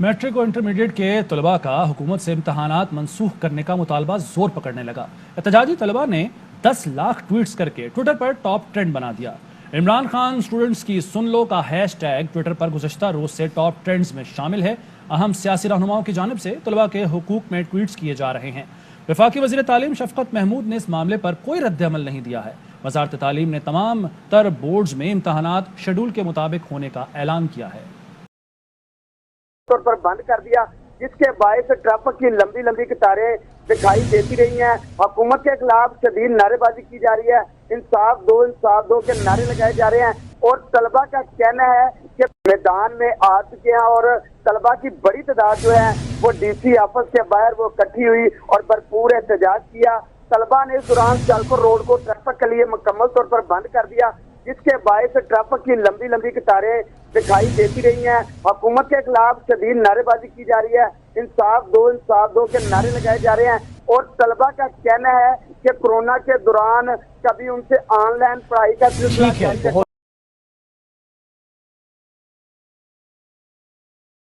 Matric और intermediate के तलबा का हुकूमत से इम्तहानात मनसूख करने का मुतालबा जोर पकड़ने लगा। एहतजाजी तलबा ने 10 लाख ट्वीट्स करके ट्विटर पर टॉप ट्रेंड बना दिया। इमरान खान स्टूडेंट्स की सुन लो का हैशटैग ट्विटर पर गुज़श्ता रोज से टॉप ट्रेंड्स में शामिल है। अहम सियासी रहनुमाओं की जानिब से तलबा के हुकूक में ट्वीट्स किए जा रहे हैं। वफाकी वज़ीर तालीम शफकत महमूद ने इस मामले पर कोई रद्द-ए-अमल नहीं दिया है। वज़ारत तालीम ने तमाम तर बोर्ड्स में इम्तहानात शेड्यूल के मुताबिक होने का ऐलान किया है। तौर पर बंद कर दिया, जिसके बायस ट्रैफिक की लंबी लंबी कतारें दिखाई देती रही हैं। हुकूमत के खिलाफ शदीद नारेबाजी की जा रही है, इंसाफ दो के नारे लगाए जा रहे हैं और तलबा का कहना है कि मैदान में आ चुके हैं और तलबा की बड़ी तादाद जो है वो डीसी ऑफिस के बाहर वो इकट्ठी हुई और भरपूर एहतजाज किया। तलबा ने इस दौरान चालपुर रोड को ट्रैफिक के लिए मुकम्मल तौर पर बंद कर दिया, जिसके बायस ट्रैफिक की लंबी लंबी कतारें दिखाई देती रही हैं। हुकूमत के खिलाफ शदीद नारेबाजी की जा रही है, इंसाफ दो के नारे लगाए जा रहे हैं और तलबा का कहना है कि कोरोना के दौरान कभी उनसे ऑनलाइन पढ़ाई का सिलसिला